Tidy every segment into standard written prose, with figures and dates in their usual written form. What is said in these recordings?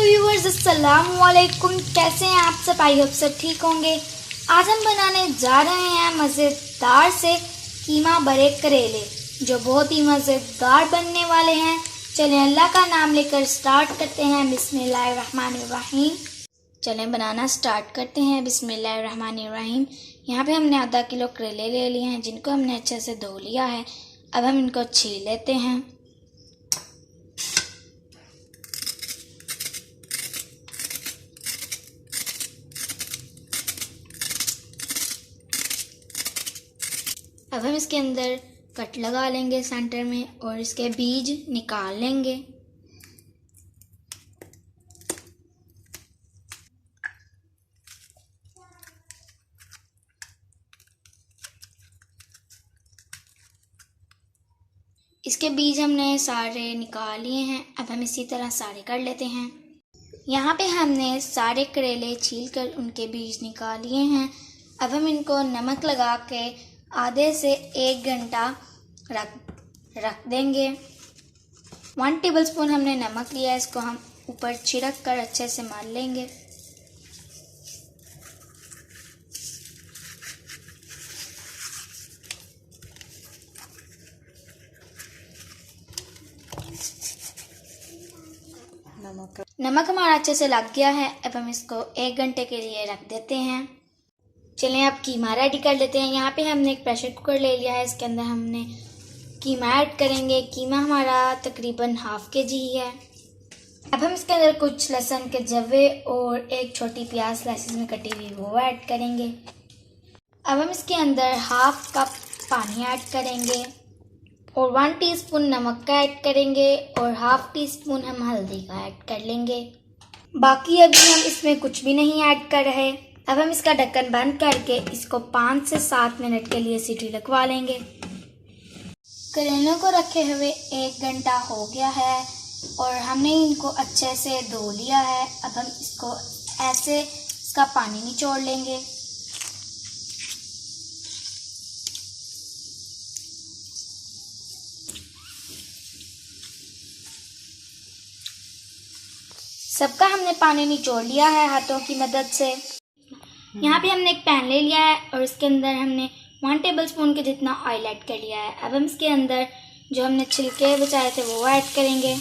Viewers, अस्सलाम वालेकुम। कैसे हैं आप सब? आई होप सब ठीक होंगे। आज हम बनाने जा रहे हैं मज़ेदार से कीमा भरे करेले, जो बहुत ही मज़ेदार बनने वाले हैं। चलें अल्लाह का नाम लेकर स्टार्ट करते हैं। बिस्मिल्लाहिर्रहमानिर्रहीम। चलें बनाना स्टार्ट करते हैं। बिस्मिल्लाहिर्रहमानिर्रहीम। यहाँ पे हमने आधा किलो करेले ले लिए हैं, जिनको हमने अच्छे से धो लिया है। अब हम इनको छील लेते हैं। अब हम इसके अंदर कट लगा लेंगे सेंटर में और इसके बीज निकाल लेंगे। इसके बीज हमने सारे निकाल लिए हैं। अब हम इसी तरह सारे कर लेते हैं। यहाँ पे हमने सारे करेले छील कर उनके बीज निकाल लिए हैं। अब हम इनको नमक लगा के आधे से 1 घंटा रख देंगे। 1 टेबलस्पून हमने नमक लिया है, इसको हम ऊपर छिड़क कर अच्छे से मल लेंगे। नमक हमारा अच्छे से लग गया है। अब हम इसको 1 घंटे के लिए रख देते हैं। चलें अब कीमा रेडी कर लेते हैं। यहाँ पे हमने एक प्रेशर कुकर ले लिया है, इसके अंदर हमने कीमा ऐड करेंगे। कीमा हमारा तकरीबन ½ kg ही है। अब हम इसके अंदर कुछ लहसुन के जवे और एक छोटी प्याज स्लाइसिस में कटी हुई वो ऐड करेंगे। अब हम इसके अंदर ½ कप पानी ऐड करेंगे और 1 टीस्पून नमक का ऐड करेंगे और ½ टीस्पून हम हल्दी का ऐड कर लेंगे। बाकी अभी हम इसमें कुछ भी नहीं ऐड कर रहे। अब हम इसका ढक्कन बंद करके इसको 5 से 7 मिनट के लिए सीटी लगवा लेंगे। करेलों को रखे हुए 1 घंटा हो गया है और हमने इनको अच्छे से धो लिया है। अब हम इसको ऐसे इसका पानी निचोड़ लेंगे। सबका हमने पानी निचोड़ लिया है हाथों की मदद से। यहाँ पे हमने एक पैन ले लिया है और इसके अंदर हमने 1 टेबलस्पून के जितना ऑयल ऐड कर लिया है। अब हम इसके अंदर जो हमने छिलके बचाए थे वो ऐड करेंगे।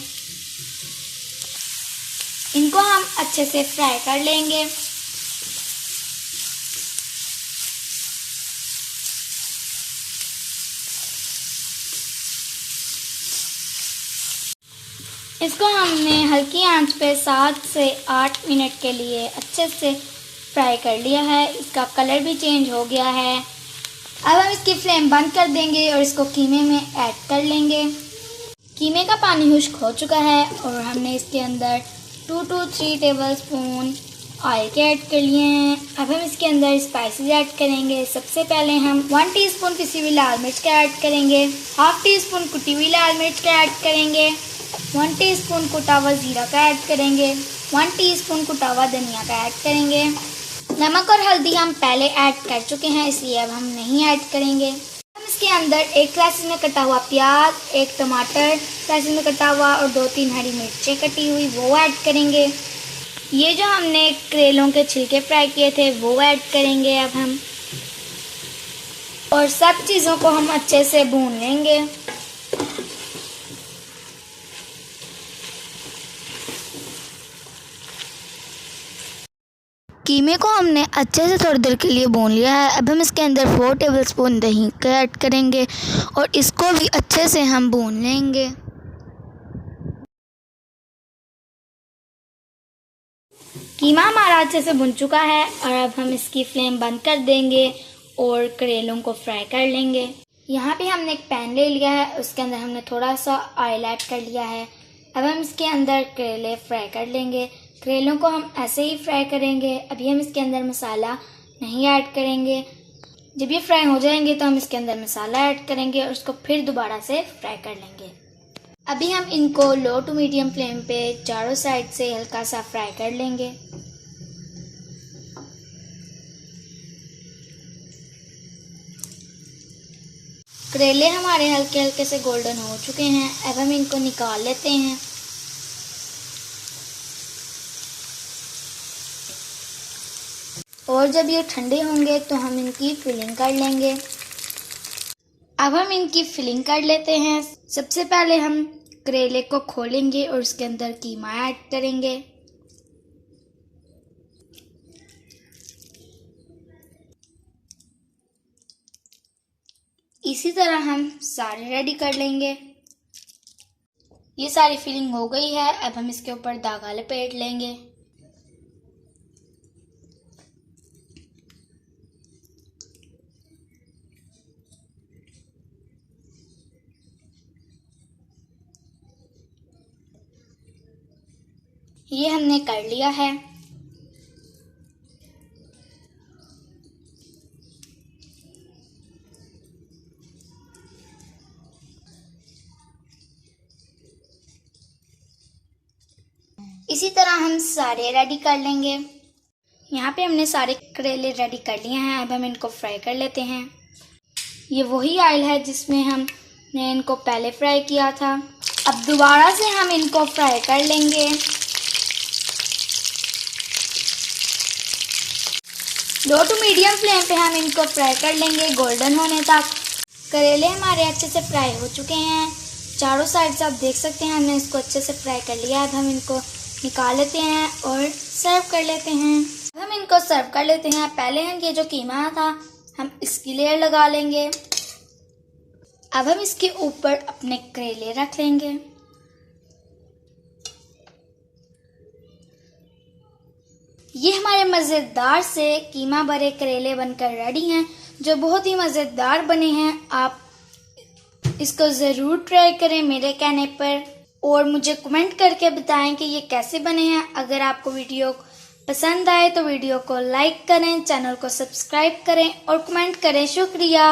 इनको हम अच्छे से फ्राई कर लेंगे। इसको हमने हल्की आंच पे 7 से 8 मिनट के लिए अच्छे से फ्राई कर लिया है। इसका कलर भी चेंज हो गया है। अब हम इसकी फ्लेम बंद कर देंगे और इसको कीमे में ऐड कर लेंगे। कीमे का पानी खुश्क हो चुका है और हमने इसके अंदर 2 to 3 टेबलस्पून ऑयल के ऐड कर लिए हैं। अब हम इसके अंदर स्पाइसेस ऐड करेंगे। सबसे पहले हम 1 टीस्पून पिसी हुई लाल मिर्च का ऐड करेंगे, ½ टीस्पून कुटी हुई लाल मिर्च का ऐड करेंगे, 1 टीस्पून कुटा हुआ ज़ीरा का ऐड करेंगे, 1 टीस्पून कुटा हुआ धनिया का ऐड करेंगे। नमक और हल्दी हम पहले ऐड कर चुके हैं, इसलिए अब हम नहीं ऐड करेंगे। हम इसके अंदर 1 स्लाइस में कटा हुआ प्याज, 1 टमाटर स्लाइस में कटा हुआ और 2-3 हरी मिर्चें कटी हुई वो ऐड करेंगे। ये जो हमने करेलों के छिलके फ्राई किए थे वो ऐड करेंगे अब हम, और सब चीज़ों को हम अच्छे से भून लेंगे। कीमे को हमने अच्छे से थोड़ी देर के लिए भून लिया है। अब हम इसके अंदर 4 टेबलस्पून दही का ऐड करेंगे और इसको भी अच्छे से हम भून लेंगे। कीमा हमारा अच्छे से भुन चुका है और अब हम इसकी फ्लेम बंद कर देंगे और करेलों को फ्राई कर लेंगे। यहाँ पे हमने एक पैन ले लिया है, उसके अंदर हमने थोड़ा सा ऑयल ऐड कर लिया है। अब हम इसके अंदर करेले फ्राई कर लेंगे। करेलों को हम ऐसे ही फ्राई करेंगे। अभी हम इसके अंदर मसाला नहीं ऐड करेंगे। जब ये फ्राई हो जाएंगे तो हम इसके अंदर मसाला ऐड करेंगे और उसको फिर दोबारा से फ्राई कर लेंगे। अभी हम इनको लो टू मीडियम फ्लेम पे चारों साइड से हल्का सा फ्राई कर लेंगे। करेले हमारे हल्के हल्के से गोल्डन हो चुके हैं। अब हम इनको निकाल लेते हैं। और जब ये ठंडे होंगे तो हम इनकी फिलिंग कर लेंगे। अब हम इनकी फिलिंग कर लेते हैं। सबसे पहले हम करेले को खोलेंगे और उसके अंदर कीमा ऐड करेंगे। इसी तरह हम सारे रेडी कर लेंगे। ये सारी फिलिंग हो गई है। अब हम इसके ऊपर धागा लपेट लेंगे। ये हमने कर लिया है। इसी तरह हम सारे रेडी कर लेंगे। यहाँ पे हमने सारे करेले रेडी कर लिए हैं। अब हम इनको फ्राई कर लेते हैं। ये वही ऑयल है जिसमें हमने इनको पहले फ्राई किया था। अब दोबारा से हम इनको फ्राई कर लेंगे। लो टू मीडियम फ्लेम पे हम इनको फ्राई कर लेंगे गोल्डन होने तक। करेले हमारे अच्छे से फ्राई हो चुके हैं। चारों साइड से आप देख सकते हैं हमने इसको अच्छे से फ्राई कर लिया। अब हम इनको निकाल लेते हैं और सर्व कर लेते हैं। अब हम इनको सर्व कर लेते हैं। पहले हम ये जो कीमा था हम इसकी लेयर लगा लेंगे। अब हम इसके ऊपर अपने करेले रख लेंगे। ये हमारे मज़ेदार से कीमा भरे करेले बनकर रेडी हैं, जो बहुत ही मज़ेदार बने हैं। आप इसको ज़रूर ट्राई करें मेरे कहने पर, और मुझे कमेंट करके बताएं कि ये कैसे बने हैं। अगर आपको वीडियो पसंद आए तो वीडियो को लाइक करें, चैनल को सब्सक्राइब करें और कमेंट करें। शुक्रिया।